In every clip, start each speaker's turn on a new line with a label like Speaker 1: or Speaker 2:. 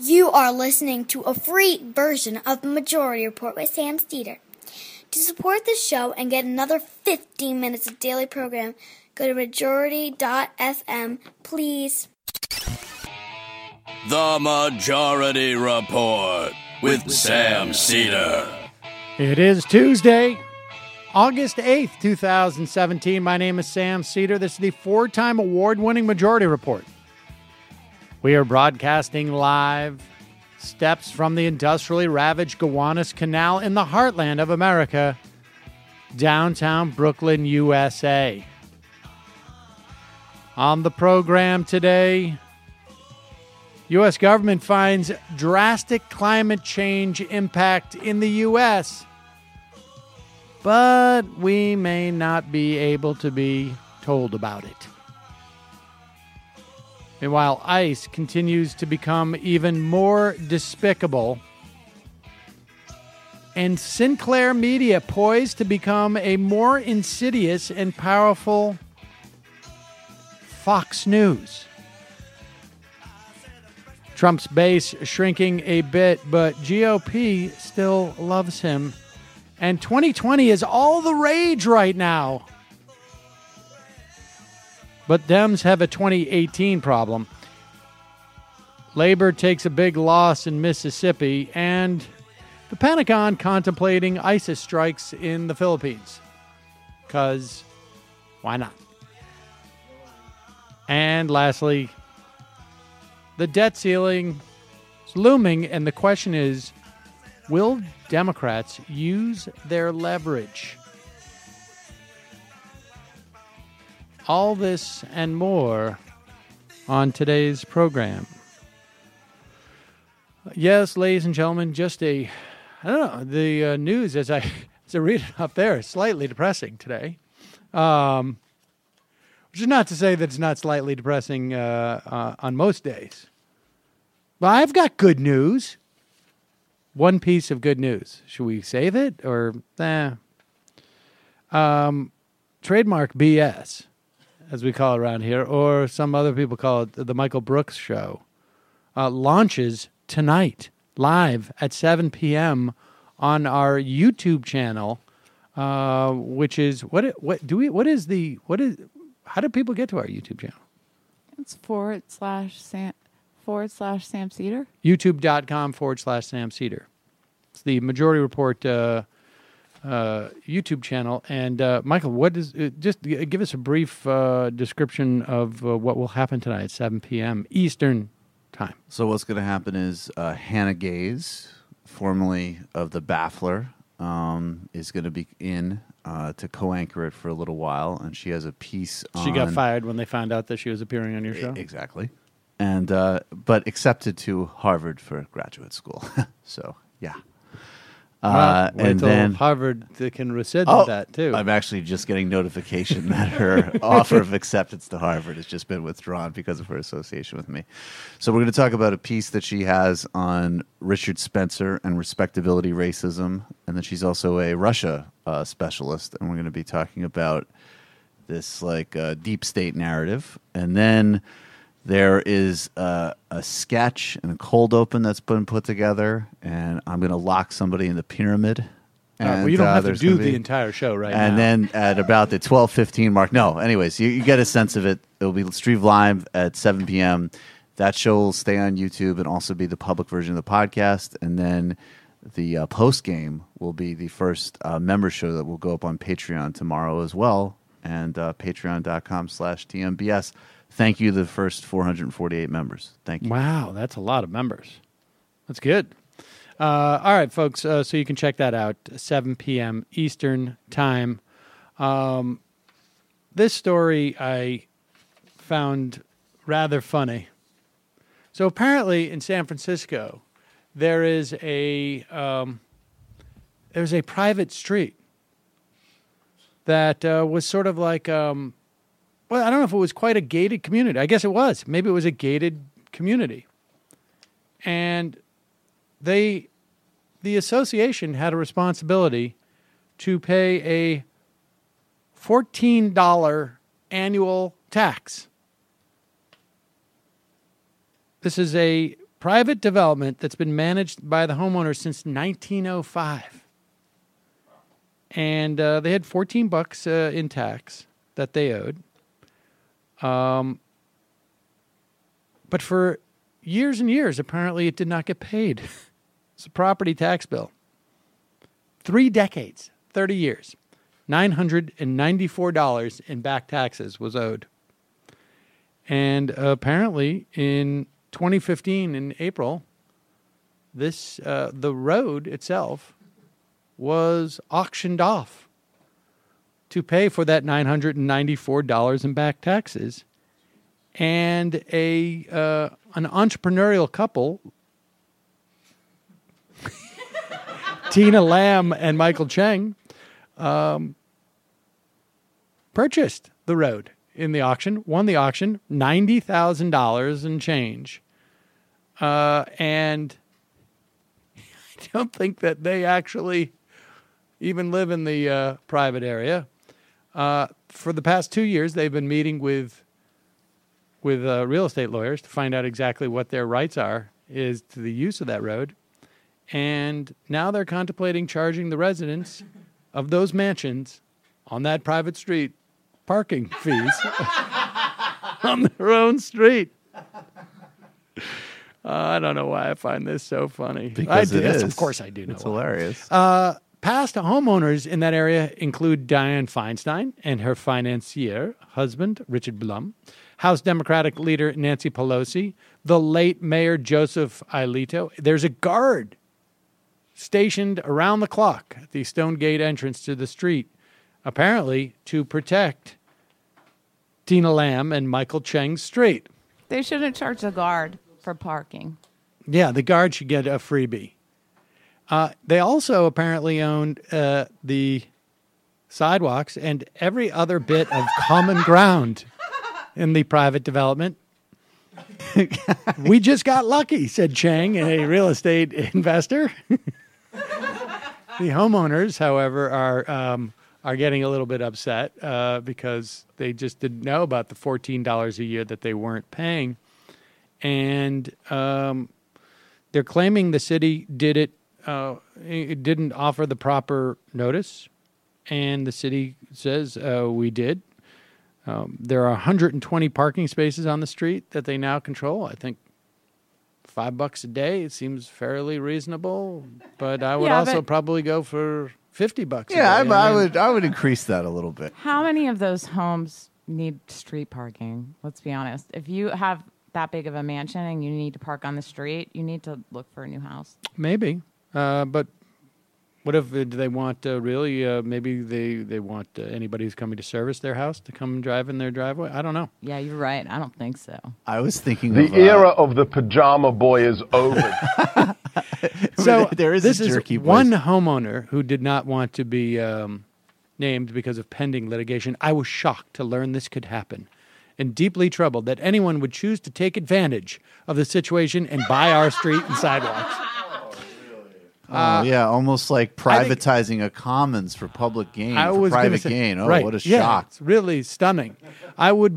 Speaker 1: You are listening to a free version of the Majority Report with Sam Steeder. To support the show and get another 15 minutes of daily program, go to majority.fm, please.
Speaker 2: The Majority Report with Sam Steeder.
Speaker 3: It is Tuesday, August 8th, 2017. My name is Sam Steeder. This is the four-time award-winning Majority Report. We are broadcasting live steps from the industrially ravaged Gowanus Canal in the heartland of America, downtown Brooklyn, USA. On the program today, U.S. government finds drastic climate change impact in the U.S., but we may not be able to be told about it. Meanwhile, ICE continues to become even more despicable, and Sinclair Media poised to become a more insidious and powerful Fox News. Trump's base shrinking a bit, but GOP still loves him. And 2020 is all the rage right now. But Dems have a 2018 problem. Labor takes a big loss in Mississippi, and the Pentagon contemplating ISIS strikes in the Philippines. Because why not? And lastly, the debt ceiling is looming, and the question is, will Democrats use their leverage? All this and more on today's program. Yes, ladies and gentlemen, the news as I read it up there is slightly depressing today. Which is not to say that it's not slightly depressing on most days. But I've got good news. One piece of good news. Should we save it or trademark BS, as we call it around here, or some other people call it the Michael Brooks Show, launches tonight live at 7 p.m. on our YouTube channel, which is how do people get to our YouTube channel?
Speaker 4: It's /Sam Steeder.
Speaker 3: YouTube.com/Sam Steeder. It's the Majority Report YouTube channel. And Michael, what is just give us a brief description of what will happen tonight at 7 p.m. Eastern time.
Speaker 5: So what's going to happen is Hannah Gaze, formerly of The Baffler, is going to be in to co-anchor it for a little while, and she has a piece on...
Speaker 3: She got fired when they found out that she was appearing on your show?
Speaker 5: Exactly. And but accepted to Harvard for graduate school. So, yeah.
Speaker 3: Well,
Speaker 5: and then
Speaker 3: Harvard can rescind that, too.
Speaker 5: I'm actually just getting notification that her offer of acceptance to Harvard has just been withdrawn because of her association with me. So we're going to talk about a piece that she has on Richard Spencer and respectability racism, and then she's also a Russia specialist, and we're going to be talking about this deep state narrative. And then there is a sketch and a cold open that's been put together, and I'm going to lock somebody in the pyramid.
Speaker 3: Well, you don't have to do the entire show now.
Speaker 5: And then at about the 12:15 mark, no, anyways, you get a sense of it. It'll be streamed live at 7 p.m. That show will stay on YouTube and also be the public version of the podcast. And then the post-game will be the first member show that will go up on Patreon tomorrow as well, and patreon.com/TMBS. Thank you to the first 448 members. Thank you.
Speaker 3: Wow, that's a lot of members. That's good. All right, folks, so you can check that out, 7 p.m. Eastern Time. This story I found rather funny. So apparently in San Francisco, there's a private street that was sort of like... well, I don't know if it was quite a gated community. I guess it was. Maybe it was a gated community. And the association had a responsibility to pay a $14 annual tax. This is a private development that's been managed by the homeowner since 1905. And they had $14 in tax that they owed. But for years and years, apparently it did not get paid. It's a property tax bill. 3 decades, 30 years, $994 in back taxes was owed. And apparently in 2015, in April, the road itself was auctioned off to pay for that $994 in back taxes. And an entrepreneurial couple, Tina Lamb and Michael Cheng, purchased the road in the auction, won the auction, $90,000 and change. And I don't think that they actually even live in the private area. For the past 2 years, they've been meeting with real estate lawyers to find out exactly what their rights is to the use of that road. And now they're contemplating charging the residents of those mansions on that private street parking fees on their own street. I don't know why I find this so funny.
Speaker 5: Because it is.
Speaker 3: Of course I do know.
Speaker 5: It's
Speaker 3: why.
Speaker 5: hilarious.
Speaker 3: Past homeowners in that area include Dianne Feinstein and her financier husband, Richard Blum, House Democratic leader Nancy Pelosi, the late Mayor Joseph Ailito. There's a guard stationed around the clock at the Stone Gate entrance to the street, apparently to protect Tina Lamb and Michael Cheng's street.
Speaker 4: They shouldn't charge the guard for parking.
Speaker 3: Yeah, the guard should get a freebie. They also apparently owned the sidewalks and every other bit of common ground in the private development. We just got lucky, said Cheng, a real estate investor. The homeowners, however, are getting a little bit upset because they just didn't know about the $14 a year that they weren't paying. And they're claiming the city did it didn't offer the proper notice, and the city says we did. There are 120 parking spaces on the street that they now control. I think $5 a day, it seems fairly reasonable, but I would also probably go for $50 a day.
Speaker 5: Yeah, I would increase that a little bit.
Speaker 4: How many of those homes need street parking? Let's be honest. If you have that big of a mansion and you need to park on the street, you need to look for a new house.
Speaker 3: Maybe. But what if they want really, maybe they want anybody who's coming to service their house to come drive in their driveway? I don't know.
Speaker 4: Yeah, you're right. I don't think so.
Speaker 5: I was thinking
Speaker 6: the era of the pajama boy is over.
Speaker 3: So
Speaker 5: there is
Speaker 3: this
Speaker 5: a jerky
Speaker 3: is one homeowner who did not want to be named because of pending litigation. I was shocked to learn this could happen and deeply troubled that anyone would choose to take advantage of the situation and buy our street and sidewalks.
Speaker 5: Yeah, almost like privatizing a commons for public gain, for private gain. Oh, right. What a shock.
Speaker 3: Yeah, it's really stunning. I would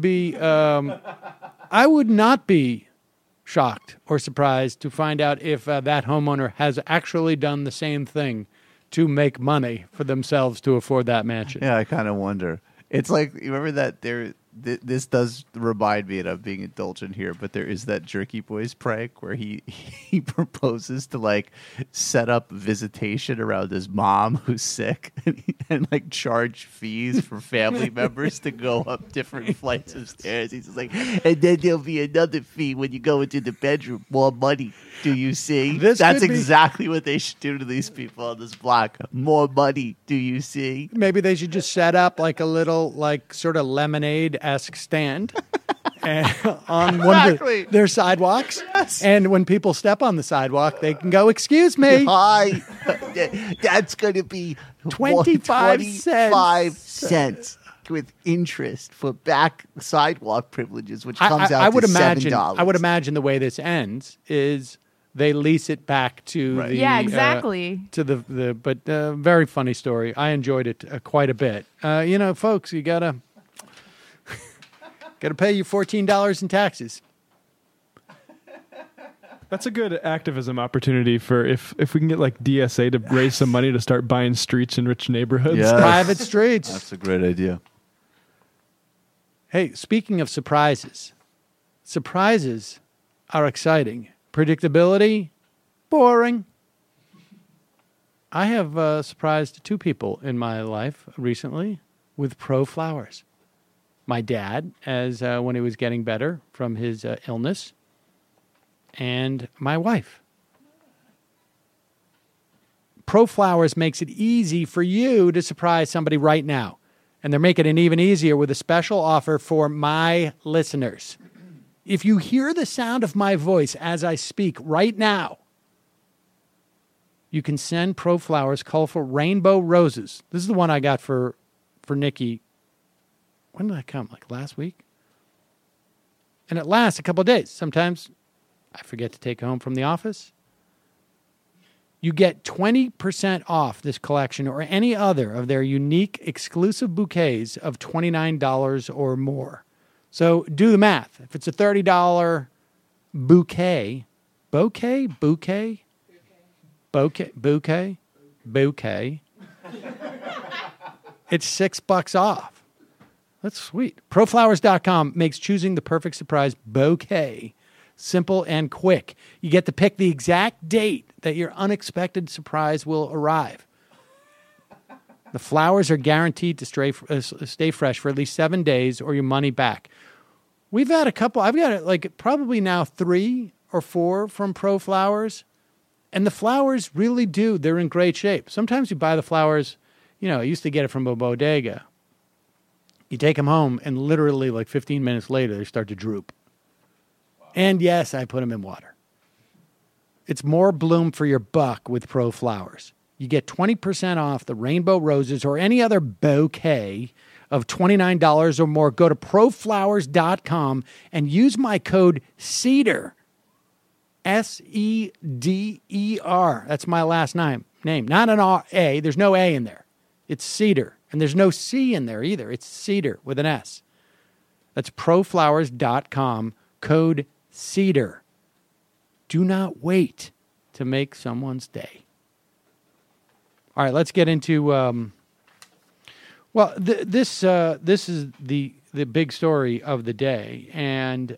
Speaker 3: not be shocked or surprised to find out if that homeowner has actually done the same thing to make money for themselves to afford that mansion.
Speaker 5: Yeah, I kind of wonder. It's like, you remember that this does remind me, and I'm being indulgent here, but there is that Jerky Boys prank where he proposes to like set up visitation around his mom who's sick and like charge fees for family members to go up different flights of stairs. He's just like, and then there'll be another fee when you go into the bedroom. More money, do you see? That's exactly what they should do to these people on this block. More money, do you see?
Speaker 3: Maybe they should just set up like a little like sort of lemonade-esque stand on one of their sidewalks. Yes. And when people step on the sidewalk, they can go, "Excuse me.
Speaker 5: Hi, that's going to be
Speaker 3: 25
Speaker 5: cents with interest for back sidewalk privileges, which comes out to $7.
Speaker 3: I would imagine the way this ends is they lease it back to the
Speaker 4: exactly
Speaker 3: to the but very funny story. I enjoyed it quite a bit. Folks, you gotta pay your $14 in taxes.
Speaker 7: That's a good activism opportunity for if we can get like DSA to raise some money to start buying streets in rich neighborhoods.
Speaker 5: Yes.
Speaker 3: Private streets.
Speaker 5: That's a great idea.
Speaker 3: Hey, speaking of surprises are exciting. Predictability, boring. I have surprised two people in my life recently with Pro Flowers. My dad, as when he was getting better from his illness, and my wife. Pro Flowers makes it easy for you to surprise somebody right now. And they're making it even easier with a special offer for my listeners. If you hear the sound of my voice as I speak right now, you can send Pro Flowers colorful rainbow roses. This is the one I got for Nikki. When did that come? Like last week? And it lasts a couple of days. Sometimes I forget to take it home from the office. You get 20% off this collection or any other of their unique exclusive bouquets of $29 or more. So do the math. If it's a $30 bouquet, it's $6 off. That's sweet. Proflowers.com makes choosing the perfect surprise bouquet simple and quick. You get to pick the exact date that your unexpected surprise will arrive. The flowers are guaranteed to stay fresh for at least 7 days or your money back. We've had a couple. I've got like probably now 3 or 4 from Pro Flowers. And the flowers really do. They're in great shape. Sometimes you buy the flowers, I used to get it from a bodega. You take them home and literally like 15 minutes later, they start to droop. And yes, I put them in water. It's more bloom for your buck with Pro Flowers. You get 20% off the rainbow roses or any other bouquet of $29 or more. Go to proflowers.com and use my code CEDAR. SEDER. That's my last name. Not an A. There's no A in there. It's Cedar. And there's no C in there either. It's Cedar with an S. That's proflowers.com. Code CEDAR. Do not wait to make someone's day. All right, let's get into. This is the big story of the day, and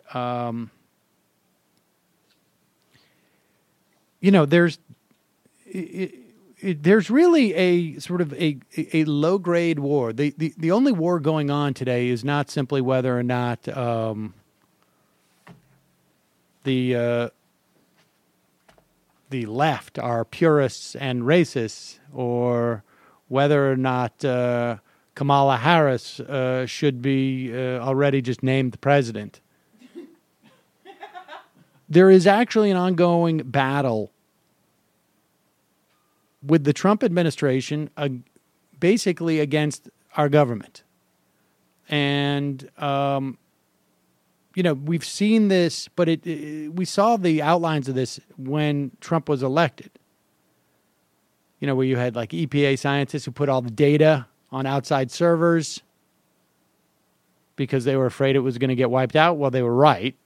Speaker 3: there's really a sort of a low grade war. The only war going on today is not simply whether or not the left are purists and racists, or whether or not Kamala Harris should be already just named the president. There is actually an ongoing battle with the Trump administration basically against our government. And, we've seen this, but we saw the outlines of this when Trump was elected. Where you had like EPA scientists who put all the data on outside servers because they were afraid it was going to get wiped out. Well, they were right.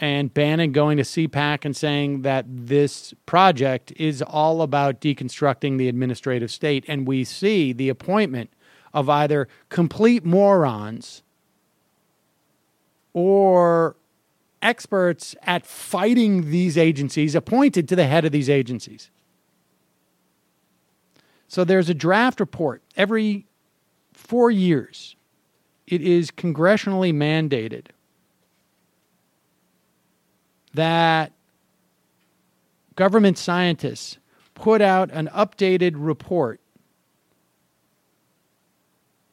Speaker 3: And Bannon going to CPAC and saying that this project is all about deconstructing the administrative state. And we see the appointment of either complete morons or experts at fighting these agencies appointed to the head of these agencies. So there's a draft report every 4 years. It is congressionally mandated that government scientists put out an updated report.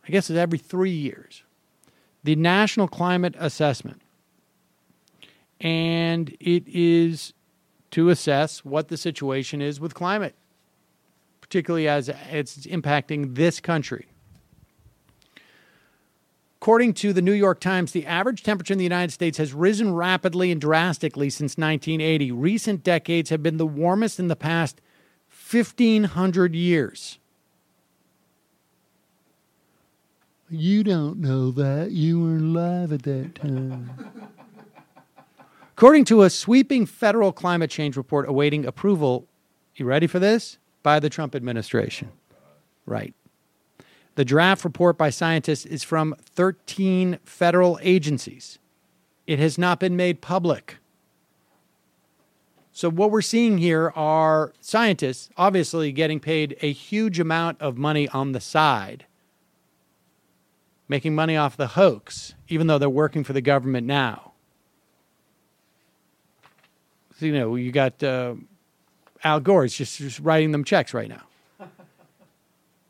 Speaker 3: I guess it's every 3 years. The National Climate Assessment. And it is to assess what the situation is with climate, particularly as it's impacting this country. According to the New York Times, the average temperature in the United States has risen rapidly and drastically since 1980. Recent decades have been the warmest in the past 1,500 years. You don't know that. You weren't alive at that time. According to a sweeping federal climate change report awaiting approval, you ready for this? By the Trump administration. Right. The draft report by scientists is from 13 federal agencies. It has not been made public. So what we're seeing here are scientists obviously getting paid a huge amount of money on the side, making money off the hoax, even though they're working for the government now. So, you got Al Gore's just writing them checks right now.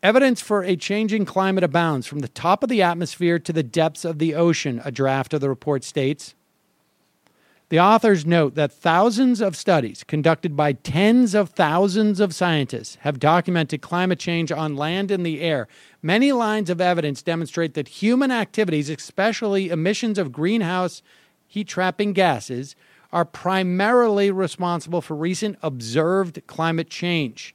Speaker 3: Evidence for a changing climate abounds from the top of the atmosphere to the depths of the ocean, a draft of the report states. The authors note that thousands of studies conducted by tens of thousands of scientists have documented climate change on land and the air. Many lines of evidence demonstrate that human activities, especially emissions of greenhouse heat-trapping gases, are primarily responsible for recent observed climate change.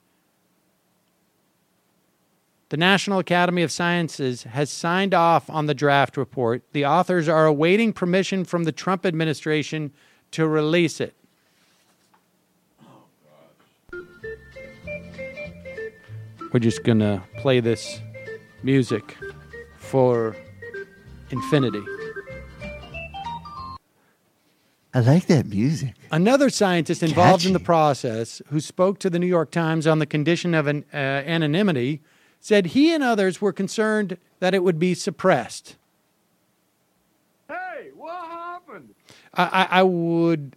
Speaker 3: The National Academy of Sciences has signed off on the draft report. The authors are awaiting permission from the Trump administration to release it. We're just going to play this music for infinity.
Speaker 5: I like that music.
Speaker 3: Another scientist involved in the
Speaker 5: Catchy.
Speaker 3: process, who spoke to the New York Times on the condition of anonymity, said he and others were concerned that it would be suppressed.
Speaker 6: Hey, what happened?
Speaker 3: I would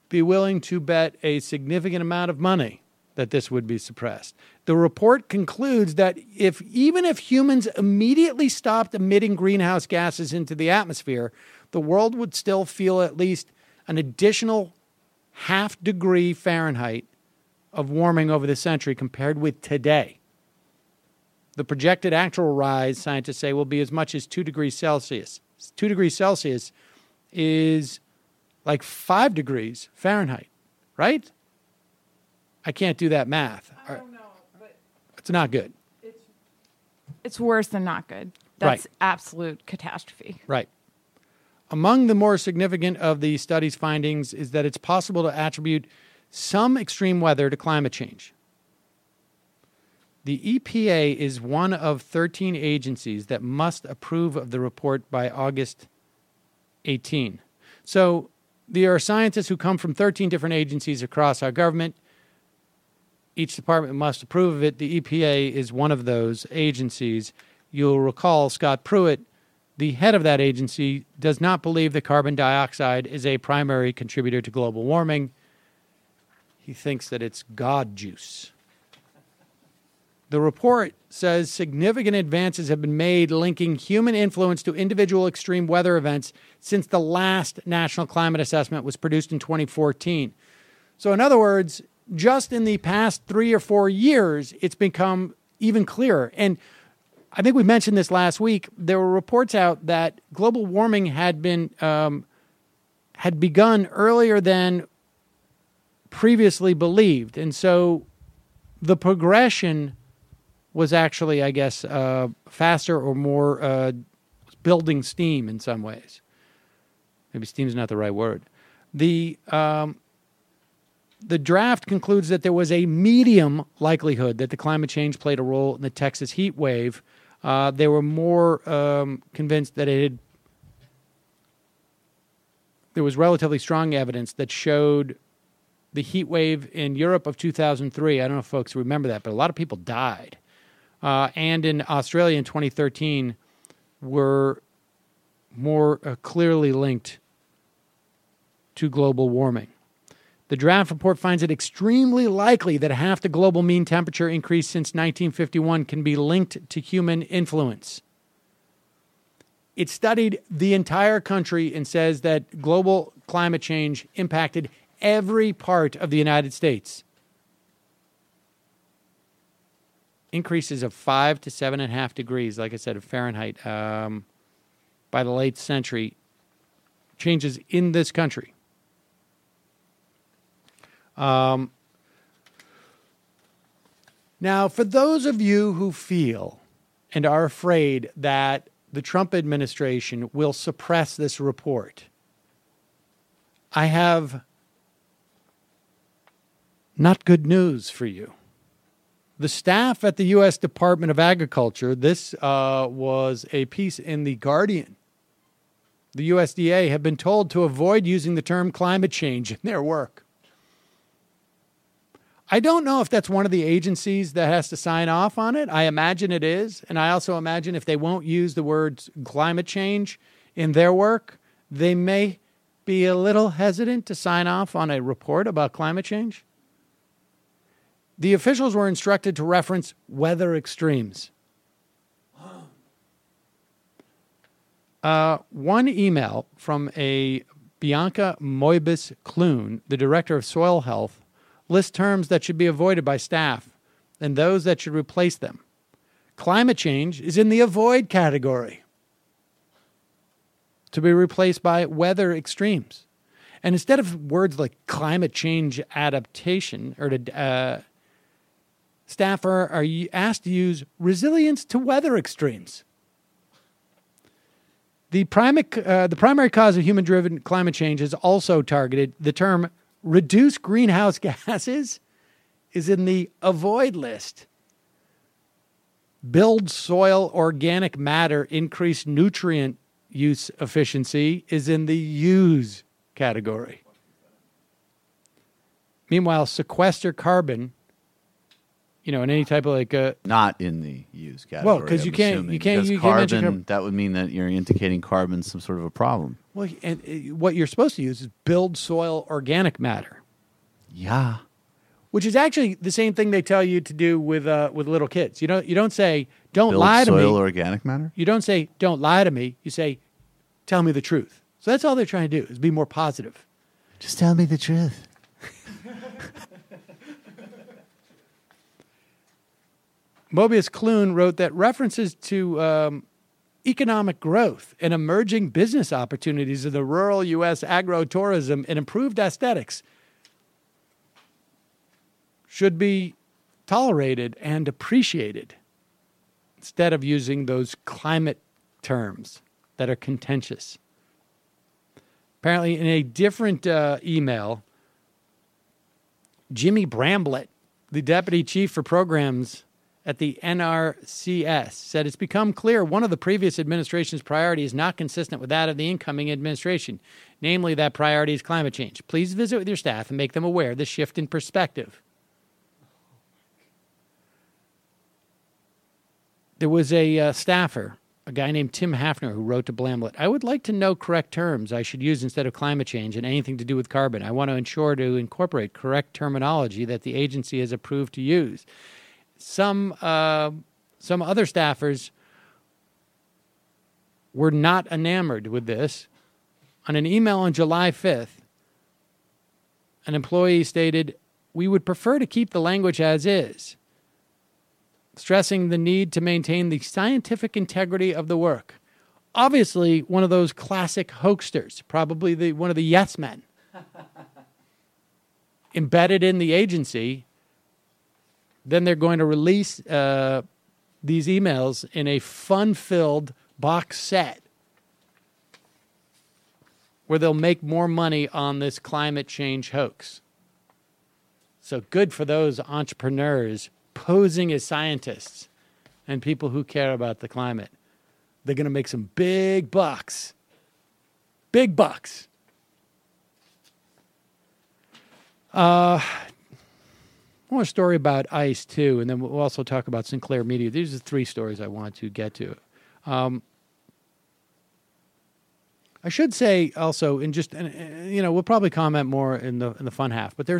Speaker 3: be willing to bet a significant amount of money that this would be suppressed. The report concludes that even if humans immediately stopped emitting greenhouse gases into the atmosphere, the world would still feel at least an additional 0.5 degree Fahrenheit of warming over the century compared with today. The projected actual rise, scientists say, will be as much as 2 degrees Celsius. 2 degrees Celsius is like 5 degrees Fahrenheit, right? I can't do that math.
Speaker 4: I don't know, but
Speaker 3: it's not good.
Speaker 4: It's worse than not good. That's absolute catastrophe.
Speaker 3: Right. Among the more significant of the study's findings is that it's possible to attribute some extreme weather to climate change. The EPA is one of 13 agencies that must approve of the report by August 18. So there are scientists who come from 13 different agencies across our government. Each department must approve of it. The EPA is one of those agencies. You'll recall Scott Pruitt, the head of that agency, does not believe that carbon dioxide is a primary contributor to global warming. He thinks that it's God juice. The report says significant advances have been made linking human influence to individual extreme weather events since the last national climate assessment was produced in 2014. So in other words, just in the past 3 or 4 years, it's become even clearer. And I think we mentioned this last week. There were reports out that global warming had begun earlier than previously believed. And so the progression was actually, I guess, faster or more building steam in some ways. Maybe steam is not the right word. The draft concludes that there was a medium likelihood that the climate change played a role in the Texas heat wave. They were more convinced that there was relatively strong evidence that showed the heat wave in Europe of 2003. I don't know if folks remember that, but a lot of people died. And in Australia in 2013 were more clearly linked to global warming. The draft report finds it extremely likely that half the global mean temperature increase since 1951 can be linked to human influence. It studied the entire country and says that global climate change impacted every part of the United States. Increases of 5 to 7.5 degrees, like I said, of Fahrenheit by the late century, changes in this country. Now, for those of you who feel and are afraid that the Trump administration will suppress this report, I have not good news for you. The staff at the U.S. Department of Agriculture, this was a piece in The Guardian. The USDA have been told to avoid using the term climate change in their work. I don't know if that's one of the agencies that has to sign off on it. I imagine it is. And I also imagine if they won't use the words climate change in their work, they may be a little hesitant to sign off on a report about climate change. The officials were instructed to reference weather extremes. One email from a Bianca Moibus-Clune, the director of soil health, lists terms that should be avoided by staff and those that should replace them. Climate change is in the avoid category, to be replaced by weather extremes. And instead of words like climate change adaptation, or staff are asked to use resilience to weather extremes. The primary cause of human-driven climate change is also targeted. The term reduce greenhouse gases is in the avoid list. Build soil organic matter, increase nutrient use efficiency is in the use category. Meanwhile, sequester carbon, in any type of
Speaker 5: not in the use category.
Speaker 3: Well, because you can't
Speaker 5: because carbon, that would mean that you're indicating carbon's some sort of a problem.
Speaker 3: Well, and what you're supposed to use is build soil organic matter.
Speaker 5: Yeah.
Speaker 3: Which is actually the same thing they tell you to do with little kids. You don't say don't lie to me.
Speaker 5: Build soil organic matter?
Speaker 3: You don't say don't lie to me. You say tell me the truth. So that's all they're trying to do, is be more positive.
Speaker 5: Just tell me the truth.
Speaker 3: Mobius-Clune wrote that references to economic growth and emerging business opportunities in the rural U.S. agro-tourism and improved aesthetics should be tolerated and appreciated instead of using those climate terms that are contentious. Apparently, in a different email, Jimmy Bramblett, the deputy chief for programs at the NRCS, said it's become clear one of the previous administration's priorities is not consistent with that of the incoming administration, namely that priority is climate change. Please visit with your staff and make them aware of the shift in perspective. There was a staffer, a guy named Tim Hafner, who wrote to Blamlett, I would like to know correct terms I should use instead of climate change and anything to do with carbon. I want to ensure to incorporate correct terminology that the agency has approved to use. Some other staffers were not enamored with this. On an email on July 5th, an employee stated, we would prefer to keep the language as is, stressing the need to maintain the scientific integrity of the work. Obviously, one of those classic hoaxsters, probably one of the yes men, embedded in the agency. Then they're going to release these emails in a fun-filled box set where they'll make more money on this climate change hoax. So good for those entrepreneurs posing as scientists and people who care about the climate. They're going to make some big bucks. Big bucks. More story about ICE, too, and then we'll also talk about Sinclair Media. These are the three stories I want to get to. I should say also, we'll probably comment more in the fun half, but there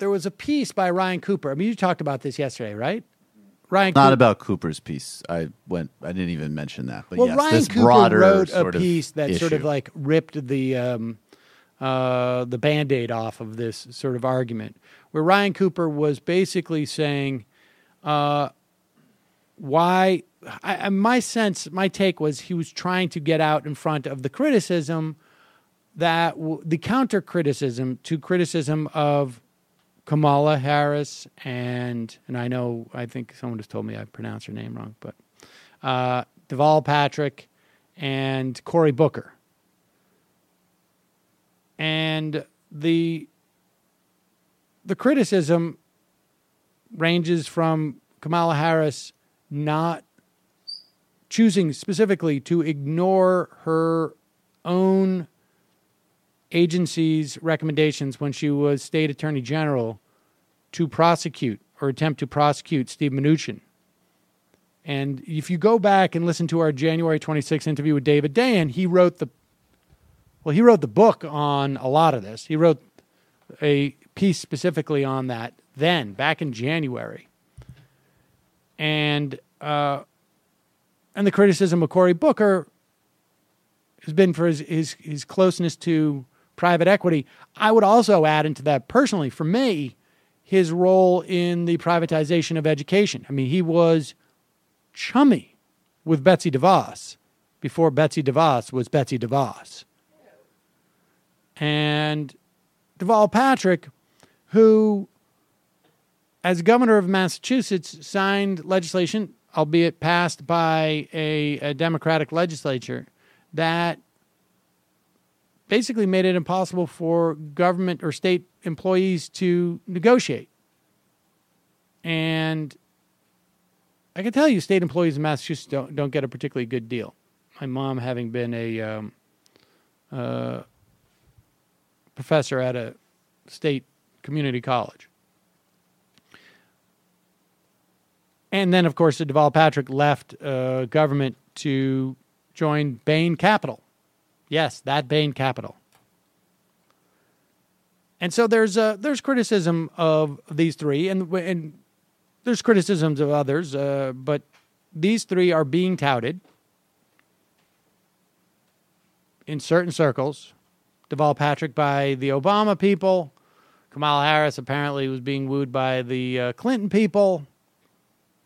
Speaker 3: was a piece by Ryan Cooper. I mean, you talked about this yesterday, right?
Speaker 5: Not about Cooper's piece. I didn't even mention that. But yes,
Speaker 3: Ryan
Speaker 5: this
Speaker 3: Cooper
Speaker 5: broader
Speaker 3: wrote a piece that
Speaker 5: issue.
Speaker 3: sort of like ripped the Band-Aid off of this sort of argument, where Ryan Cooper was basically saying my take was he was trying to get out in front of the criticism the counter-criticism to criticism of Kamala Harris and I think someone just told me I pronounced her name wrong, but Deval Patrick and Cory Booker. And the criticism ranges from Kamala Harris not choosing specifically to ignore her own agency's recommendations when she was state attorney general to prosecute or attempt to prosecute Steve Mnuchin. And if you go back and listen to our January 26th interview with David Dayen, he wrote the book on a lot of this. He wrote a piece specifically on that then, back in January. And the criticism of Cory Booker has been for his closeness to private equity. I would also add into that, personally, for me, his role in the privatization of education. I mean, he was chummy with Betsy DeVos before Betsy DeVos was Betsy DeVos. And Deval Patrick, who, as governor of Massachusetts, signed legislation, albeit passed by a Democratic legislature, that basically made it impossible for government or state employees to negotiate. And I can tell you, state employees in Massachusetts don't get a particularly good deal. My mom, having been a professor at a state community college. And then, of course, Deval Patrick left government to join Bain Capital. Yes, that Bain Capital. And so there's criticism of these three, and there's criticisms of others, but these three are being touted in certain circles. Deval Patrick by the Obama people. Kamala Harris apparently was being wooed by the Clinton people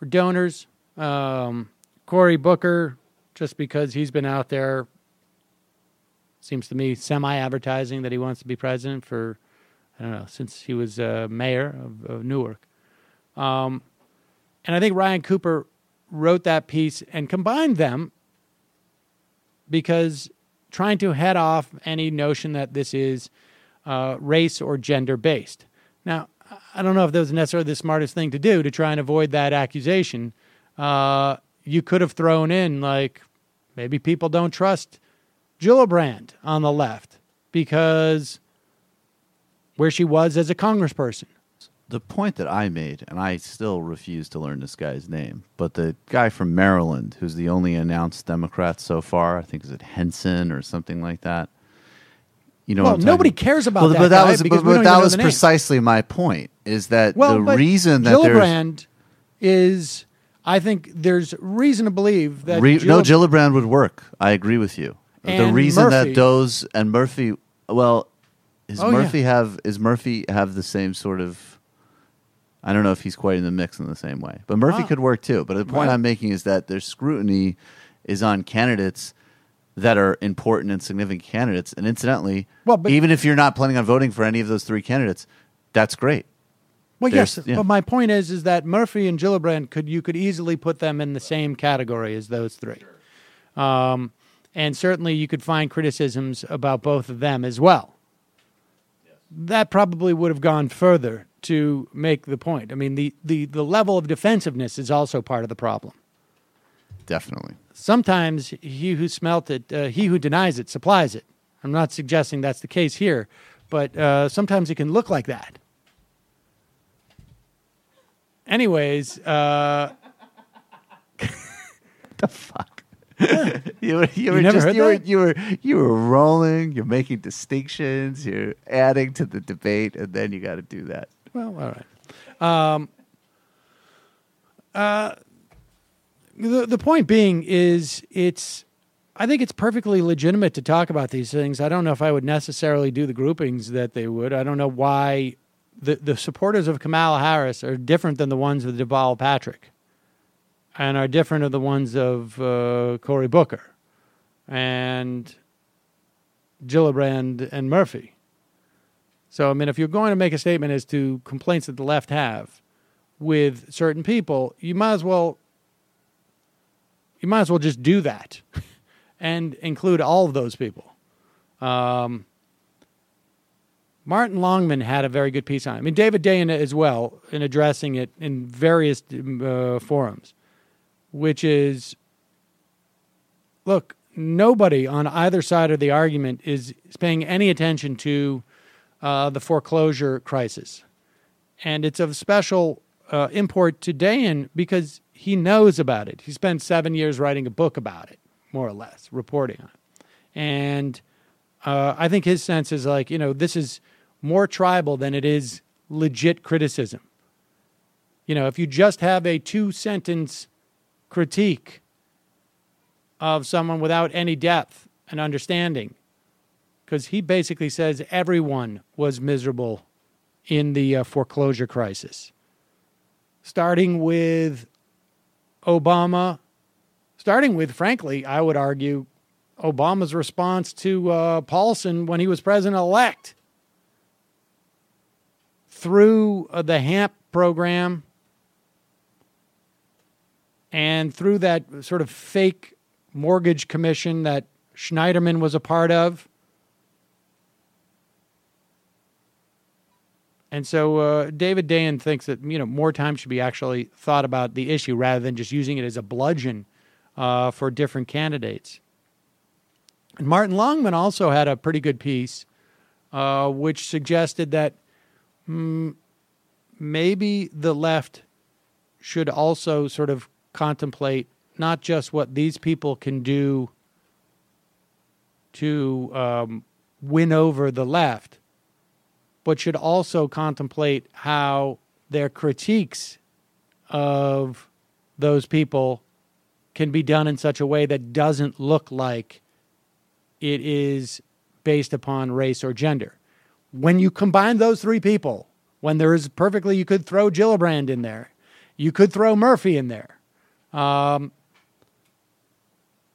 Speaker 3: or donors. Cory Booker, just because he's been out there, seems to me, semi-advertising that he wants to be president for, I don't know, since he was mayor of Newark. And I think Ryan Cooper wrote that piece and combined them because trying to head off any notion that this is race or gender-based. Now, I don't know if that was necessarily the smartest thing to do to try and avoid that accusation. You could have thrown in, like, maybe people don't trust Gillibrand on the left because where she was as a congressperson.
Speaker 5: The point that I made, and I still refuse to learn this guy's name, but the guy from Maryland, who's the only announced Democrat so far, I think is it Henson or something like that. You know,
Speaker 3: well, nobody cares about that.
Speaker 5: But
Speaker 3: that was
Speaker 5: precisely my point. Is that
Speaker 3: the
Speaker 5: reason that
Speaker 3: Gillibrand is? I think there's reason to believe that
Speaker 5: Gillibrand would work. I agree with you.
Speaker 3: And
Speaker 5: the reason
Speaker 3: Murphy,
Speaker 5: that those and Murphy, well, does Murphy have the same sort of? I don't know if he's quite in the mix in the same way, but Murphy could work too. But the point I'm making is that their scrutiny is on candidates that are important and significant candidates. And incidentally, even if you're not planning on voting for any of those three candidates, that's great.
Speaker 3: Well, yes, but my point is that Murphy and Gillibrand you could easily put them in the same category as those three. And certainly you could find criticisms about both of them as well. That probably would have gone further to make the point. I mean, the level of defensiveness is also part of the problem.
Speaker 5: Definitely.
Speaker 3: Sometimes he who smelt it, he who denies it, supplies it. I'm not suggesting that's the case here, but sometimes it can look like that. Anyways,
Speaker 5: the fuck. You were rolling. You're making distinctions. You're adding to the debate, and then you got to do that.
Speaker 3: Well, all right. The point being is I think it's perfectly legitimate to talk about these things. I don't know if I would necessarily do the groupings that they would. I don't know why the supporters of Kamala Harris are different than the ones of Deval Patrick and are different than the ones of Cory Booker and Gillibrand and Murphy. So, I mean, if you're going to make a statement as to complaints that the left have with certain people, you might as well just do that and include all of those people. Martin Longman had a very good piece on it. I mean, David Dayen as well, in addressing it in various forums, which is, look, nobody on either side of the argument is paying any attention to the foreclosure crisis. And it's of special import to Dayen because he knows about it. He spent 7 years writing a book about it, more or less, reporting on it. And I think his sense is like, this is more tribal than it is legit criticism. If you just have a 2-sentence critique of someone without any depth and understanding, because he basically says everyone was miserable in the foreclosure crisis, starting with Obama, frankly, I would argue, Obama's response to Paulson when he was president-elect, through the HAMP program and through that sort of fake mortgage commission that Schneiderman was a part of. And so David Dayen thinks that, more time should be actually thought about the issue rather than just using it as a bludgeon for different candidates. And Martin Longman also had a pretty good piece which suggested that maybe the left should also sort of contemplate not just what these people can do to win over the left, but should also contemplate how their critiques of those people can be done in such a way that doesn't look like it is based upon race or gender. When you combine those three people, when there is perfectly, you could throw Gillibrand in there. You could throw Murphy in there.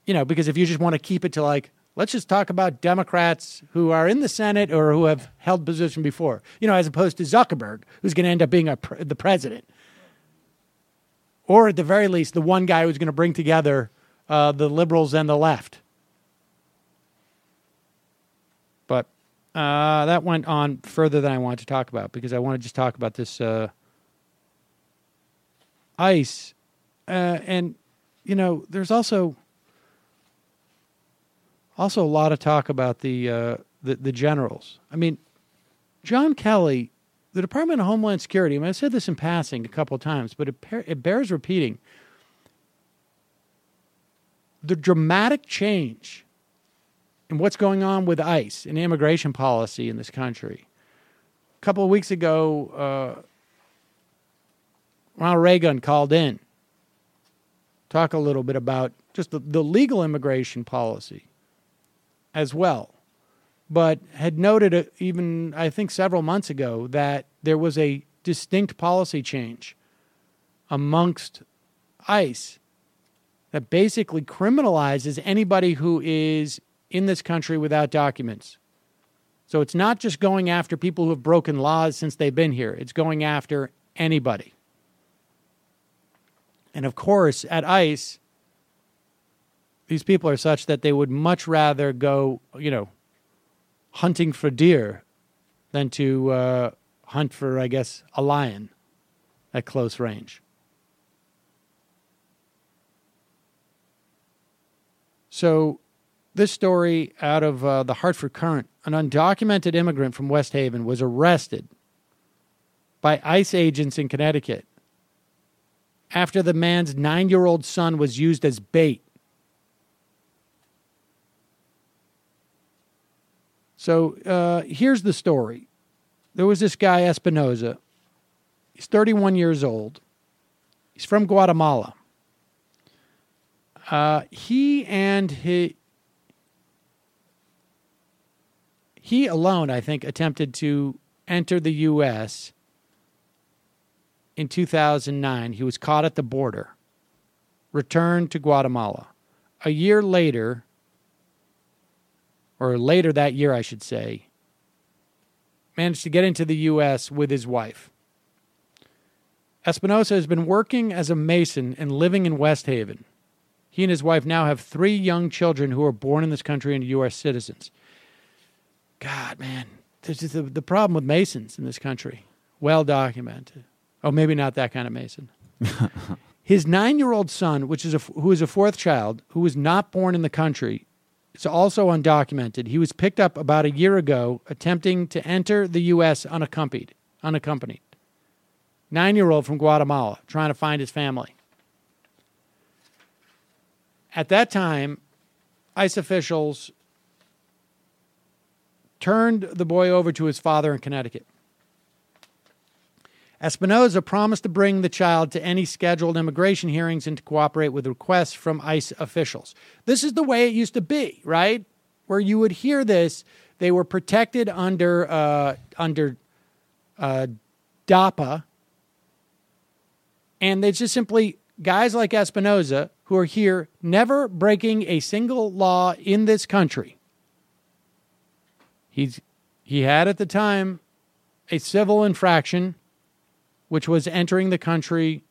Speaker 3: Because if you just want to keep it to like, let's just talk about Democrats who are in the Senate or who have held position before, as opposed to Zuckerberg, who's going to end up being the president. Or at the very least, the one guy who's going to bring together the liberals and the left. But that went on further than I wanted to talk about because I want to just talk about this ICE. And, there's also a lot of talk about the generals. I mean, John Kelly, the Department of Homeland Security, I've said this in passing a couple of times, but it bears repeating. The dramatic change in what's going on with ICE and immigration policy in this country. A couple of weeks ago, Ronald Reagan called in, talk a little bit about just the legal immigration policy as well, but had noted even, I think, several months ago that there was a distinct policy change amongst ICE that basically criminalizes anybody who is in this country without documents. So it's not just going after people who have broken laws since they've been here. It's going after anybody. And of course, at ICE, these people are such that they would much rather go, hunting for deer than to hunt for, I guess, a lion at close range. So this story out of the Hartford Courant, an undocumented immigrant from West Haven was arrested by ICE agents in Connecticut after the man's 9-year-old son was used as bait. So here's the story. There was this guy, Espinoza. He's 31 years old. He's from Guatemala. He alone, I think, attempted to enter the U.S. in 2009. He was caught at the border, returned to Guatemala. A year later, or later that year, I should say, managed to get into the U.S. with his wife. Espinoza has been working as a mason and living in West Haven. He and his wife now have 3 young children who are born in this country and U.S. citizens. God, man, There's just the problem with Masons in this country. Well documented. Oh, maybe not that kind of Mason. His 9-year-old son, who is a fourth child, who was not born in the country, is also undocumented. He was picked up about a year ago attempting to enter the U.S. unaccompanied. 9-year-old from Guatemala, trying to find his family. At that time, ICE officials turned the boy over to his father in Connecticut. Espinoza promised to bring the child to any scheduled immigration hearings and to cooperate with requests from ICE officials. This is the way it used to be, right? Where you would hear this, they were protected under DAPA, and it's just simply guys like Espinoza who are here, never breaking a single law in this country. He had at the time a civil infraction, which was entering the country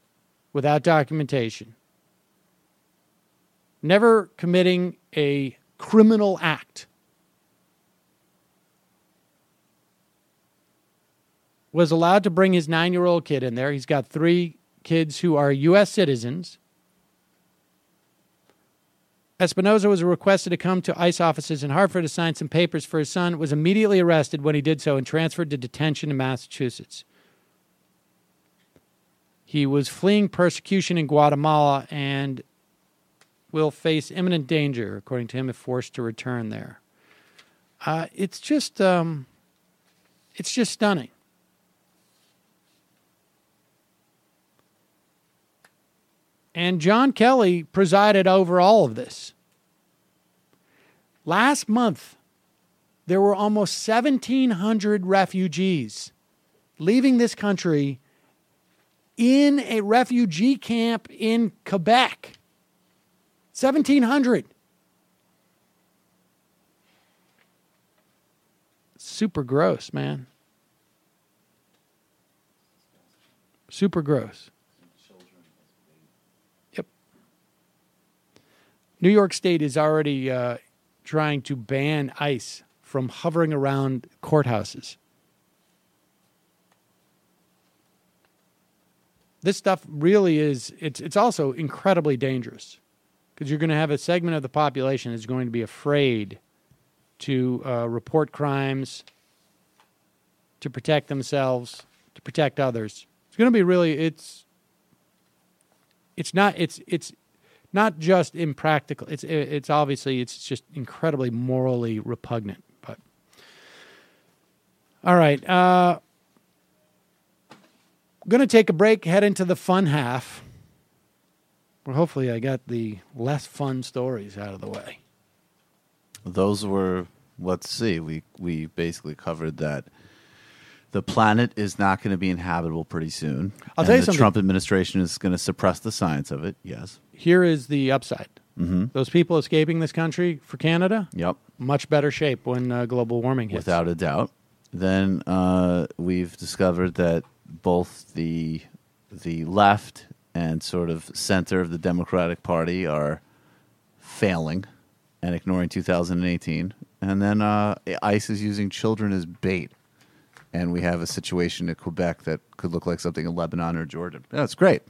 Speaker 3: without documentation. Never committing a criminal act. Was allowed to bring his 9-year-old kid in there. He's got 3 kids who are U.S. citizens. Espinoza was requested to come to ICE offices in Hartford to sign some papers for his son, was immediately arrested when he did so and transferred to detention in Massachusetts. He was fleeing persecution in Guatemala and will face imminent danger, according to him, if forced to return there. It's just stunning. And John Kelly presided over all of this. Last month, there were almost 1,700 refugees leaving this country in a refugee camp in Quebec. 1,700. Super gross, man. Super gross. Yep. New York State is already trying to ban ICE from hovering around courthouses. This stuff really is, it's also incredibly dangerous because you're going to have a segment of the population that's going to be afraid to report crimes, to protect themselves, to protect others. It's going to be really, it's not just impractical. It's obviously, it's just incredibly morally repugnant. But all right, I'm going to take a break, head into the fun half, where hopefully I got the less fun stories out of the way.
Speaker 5: Those were, let's see, we basically covered that the planet is not going to be inhabitable pretty soon.
Speaker 3: I'll tell you something.
Speaker 5: The Trump administration is going to suppress the science of it, yes.
Speaker 3: Here is the upside.
Speaker 5: Mm-hmm.
Speaker 3: Those people escaping this country for Canada,
Speaker 5: yep,
Speaker 3: much better shape when global warming hits.
Speaker 5: Without a doubt. Then we've discovered that both the left and sort of center of the Democratic Party are failing and ignoring 2018. And then ICE is using children as bait. And we have a situation in Quebec that could look like something in Lebanon or Jordan. That's great.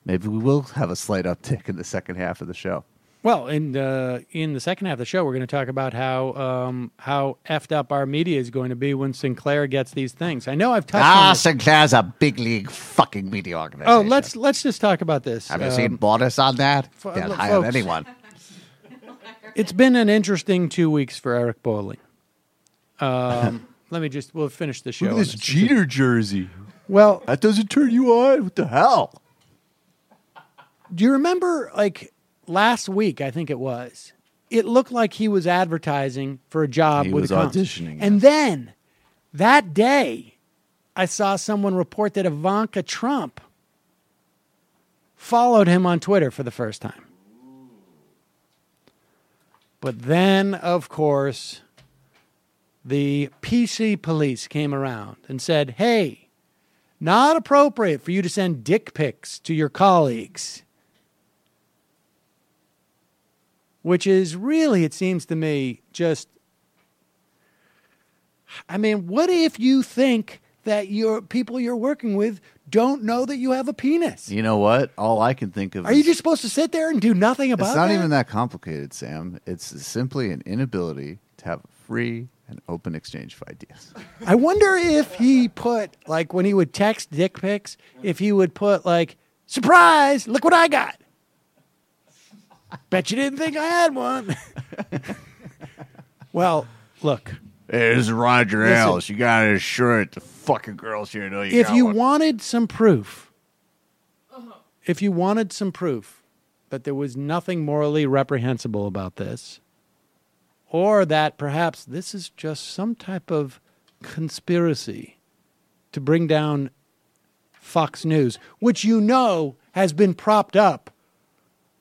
Speaker 5: Maybe we will have a slight uptick in the second half of the show.
Speaker 3: Well, in the second half of the show, we're going to talk about how effed up our media is going to be when Sinclair gets these things. I know I've touched on this.
Speaker 5: Sinclair's a big league fucking media organization.
Speaker 3: Oh, let's just talk about this.
Speaker 5: Have you seen Boris on that? They'll hire
Speaker 3: folks,
Speaker 5: anyone.
Speaker 3: It's been an interesting 2 weeks for Eric Bolling. We'll finish the show.
Speaker 5: Look at this Jeter jersey.
Speaker 3: Well,
Speaker 5: that doesn't turn you on? What the hell?
Speaker 3: Do you remember, like, last week, I think it was, it looked like he was advertising for a job
Speaker 5: He
Speaker 3: with
Speaker 5: was
Speaker 3: a company.
Speaker 5: auditioning.
Speaker 3: And then, that day, I saw someone report that Ivanka Trump followed him on Twitter for the first time. But then, of course, the PC police came around and said, hey, not appropriate for you to send dick pics to your colleagues. Which is really, it seems to me, just I mean, what if you think that your people you're working with don't know that you have a penis?
Speaker 5: You know what? All I can think of
Speaker 3: Are you just supposed to sit there and do nothing about it?
Speaker 5: It's not even that complicated, Sam. It's simply an inability to have a free and open exchange of ideas.
Speaker 3: I wonder if he put, like, when he would text dick pics, if he would put, like, surprise, look what I got. Bet you didn't think I had one. Well, look.
Speaker 5: Hey, this is Roger
Speaker 3: Listen,
Speaker 5: Ailes. You got to assure it. The fucking girls here know you
Speaker 3: if
Speaker 5: got
Speaker 3: you
Speaker 5: one.
Speaker 3: wanted some proof, if you wanted some proof that there was nothing morally reprehensible about this, or that perhaps this is just some type of conspiracy to bring down Fox News, which you know has been propped up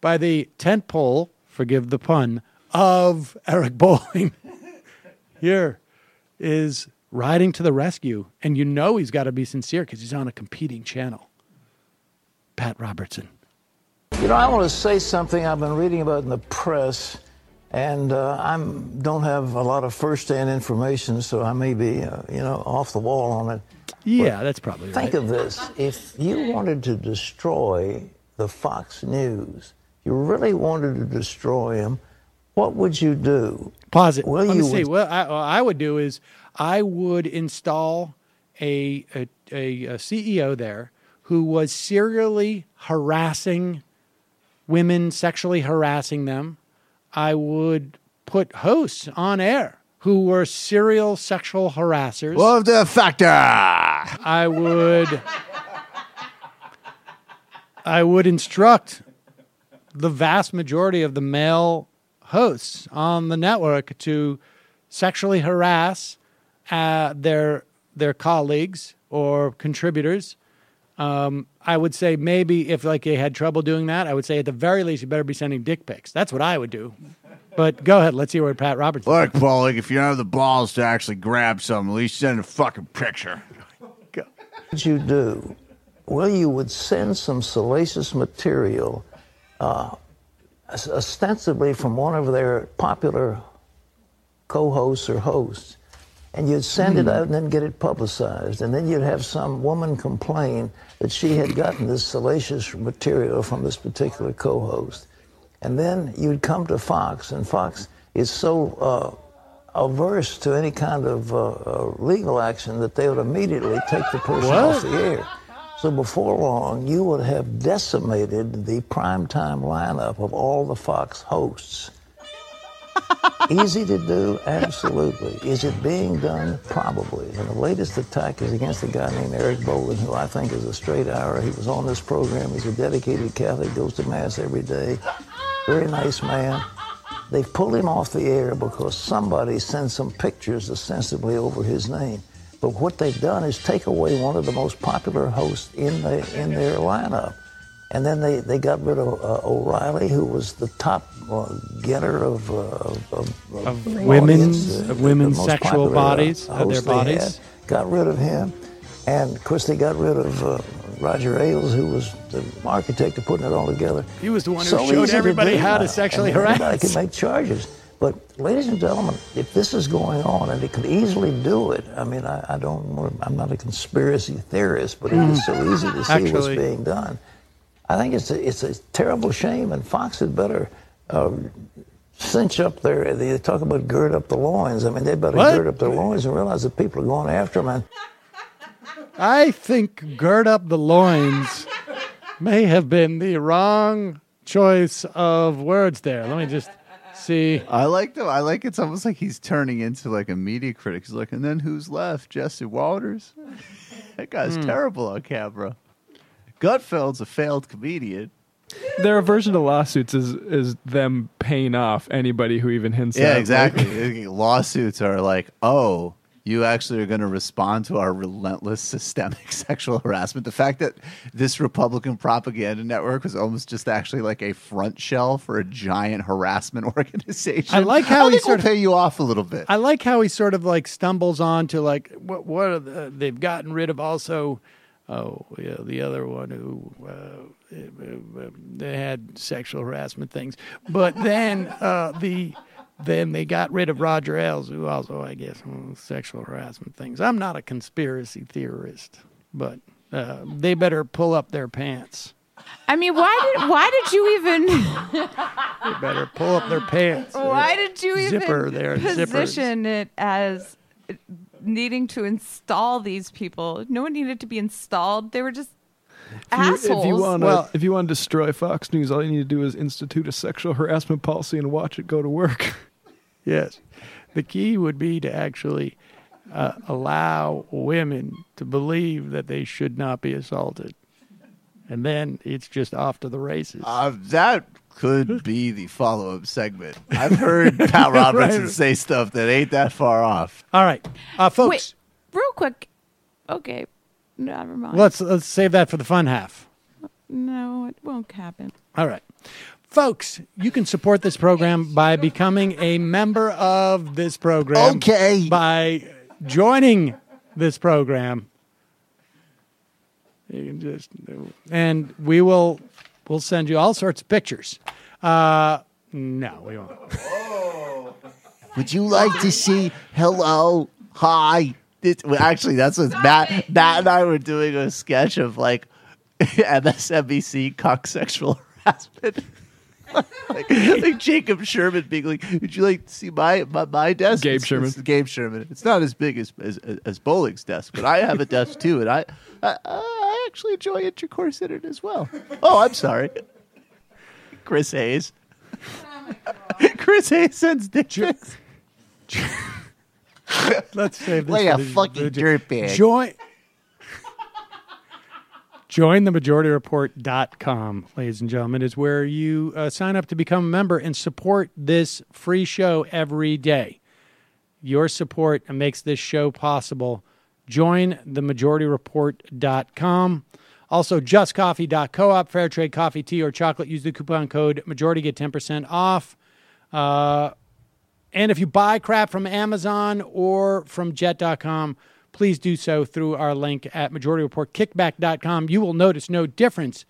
Speaker 3: by the tent pole, forgive the pun, of Eric Bolling. Here is riding to the rescue, and you know he's got to be sincere because he's on a competing channel. Pat Robertson.
Speaker 8: You know, I want to say something I've been reading about in the press, and I don't have a lot of first-hand information, so I may be, off the wall on it.
Speaker 3: Yeah,
Speaker 8: but
Speaker 3: that's probably right.
Speaker 8: Think of this. If you wanted to destroy the Fox News, you really wanted to destroy them, what would you do?
Speaker 3: Pause it.
Speaker 8: Well,
Speaker 3: Let me
Speaker 8: you
Speaker 3: see.
Speaker 8: would...
Speaker 3: What I would do is I would install a CEO there who was serially harassing women, sexually harassing them. I would put hosts on air who were serial sexual harassers.
Speaker 5: Love the factor.
Speaker 3: I would instruct the vast majority of the male hosts on the network to sexually harass their colleagues or contributors. I would say maybe if like they had trouble doing that, I would say at the very least you better be sending dick pics. That's what I would do. But go ahead. Let's hear what Pat Roberts.
Speaker 5: Look, Bolling, if you don't have the balls to actually grab something, at least send a fucking picture.
Speaker 8: What would you do? Well, you would send some salacious material, ostensibly from one of their popular co-hosts or hosts, and you'd send it out and then get it publicized. And then you'd have some woman complain that she had gotten this salacious material from this particular co-host. And then you'd come to Fox, and Fox is so averse to any kind of legal action that they would immediately take the person off the air. So before long, you would have decimated the primetime lineup of all the Fox hosts. Easy to do? Absolutely. Is it being done? Probably. And the latest attack is against a guy named Eric Bolling, who I think is a straight hour. He was on this program. He's a dedicated Catholic, goes to Mass every day. Very nice man. They've pulled him off the air because somebody sent some pictures ostensibly over his name. But what they've done is take away one of the most popular hosts in their lineup. And then they got rid of O'Reilly, who was the top getter of
Speaker 3: women's sexual bodies, their bodies.
Speaker 8: Got rid of him. And, of course, they got rid of Roger Ailes, who was the architect of putting it all together.
Speaker 3: He was the one who showed everybody how to sexually harass.
Speaker 8: Everybody can make charges. But, ladies and gentlemen, if this is going on, and it could easily do it, I mean, I'm not a conspiracy theorist, but it is so easy to see what's being done. I think it's a terrible shame, and Fox had better cinch up they talk about gird up the loins. I mean, they better gird up their loins and realize that people are going after them. And
Speaker 3: I think gird up the loins may have been the wrong choice of words there. Let me just see.
Speaker 5: I like it's almost like he's turning into like a media critic. He's like, and then who's left? Jesse Walters? That guy's terrible on camera. Gutfeld's a failed comedian.
Speaker 7: Their version of lawsuits is them paying off anybody who even hints at.
Speaker 5: Yeah, exactly. Lawsuits are like, oh, you actually are going to respond to our relentless systemic sexual harassment. The fact that this Republican propaganda network was almost just actually like a front shell for a giant harassment organization.
Speaker 3: I like how
Speaker 5: he sort of pay you off a little bit.
Speaker 3: I like how he sort of like stumbles on to like what are they've gotten rid of also. Oh, yeah, the other one who they had sexual harassment things. But then then they got rid of Roger Ailes, who also, I guess, sexual harassment things. I'm not a conspiracy theorist, but they better pull up their pants.
Speaker 4: I mean, why did you even?
Speaker 3: They better pull up their pants.
Speaker 4: Why did you even
Speaker 3: zippers.
Speaker 4: position it as needing to install these people? No one needed to be installed. They were just assholes.
Speaker 7: If you want to destroy Fox News, all you need to do is institute a sexual harassment policy and watch it go to work.
Speaker 3: Yes. The key would be to actually allow women to believe that they should not be assaulted. And then it's just off to the races.
Speaker 5: That could be the follow-up segment. I've heard Pat Robertson say stuff that ain't that far off.
Speaker 3: All right. Folks.
Speaker 4: Wait, real quick. Okay. Never mind.
Speaker 3: Let's save that for the fun half.
Speaker 4: No, it won't happen.
Speaker 3: All right. Folks, you can support this program by becoming a member of this program.
Speaker 5: Okay.
Speaker 3: By joining this program. You can we'll send you all sorts of pictures. No, we won't.
Speaker 5: Would you like to see hello, hi? Actually, that's what Matt and I were doing a sketch of like MSNBC cock sexual harassment. like Jacob Sherman being like, would you like to see my desk?
Speaker 7: Gabe Sherman.
Speaker 5: Gabe Sherman. It's not as big as Bowling's desk, but I have a desk too, and I actually enjoy intercourse in it as well. Oh, I'm sorry. Chris Hayes. Chris Hayes sends dick pics.
Speaker 3: Let's save this.
Speaker 5: Like a fucking dirtbag.
Speaker 3: JoinTheMajorityReport.com, ladies and gentlemen, is where you sign up to become a member and support this free show every day. Your support makes this show possible. JoinTheMajorityReport.com. Also, JustCoffee.coop, fair trade coffee, tea, or chocolate. Use the coupon code Majority, get 10% off. And if you buy crap from Amazon or from Jet.com, please do so through our link at MajorityReportKickback.com. You will notice no difference,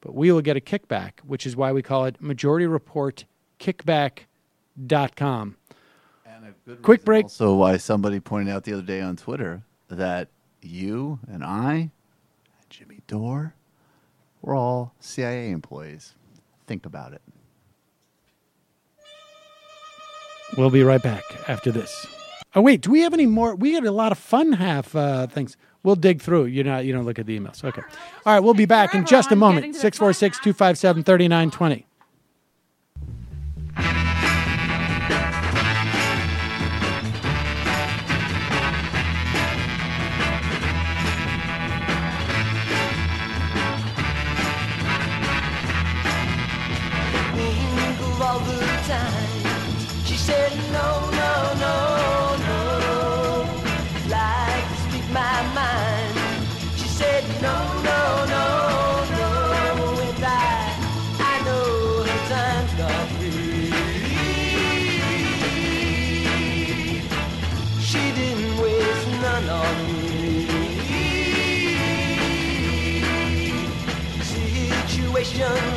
Speaker 3: but we will get a kickback, which is why we call it MajorityReportKickback.com.
Speaker 5: And a good
Speaker 3: quick break.
Speaker 5: Also, why somebody pointed out the other day on Twitter that you and I, and Jimmy Dore, we're all CIA employees. Think about it.
Speaker 3: We'll be right back after this. Oh, wait, do we have any more? We had a lot of fun half things. We'll dig through. You don't look at the emails. Okay. All right, we'll be back in just a moment. 646-257-3920.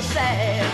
Speaker 9: Sad,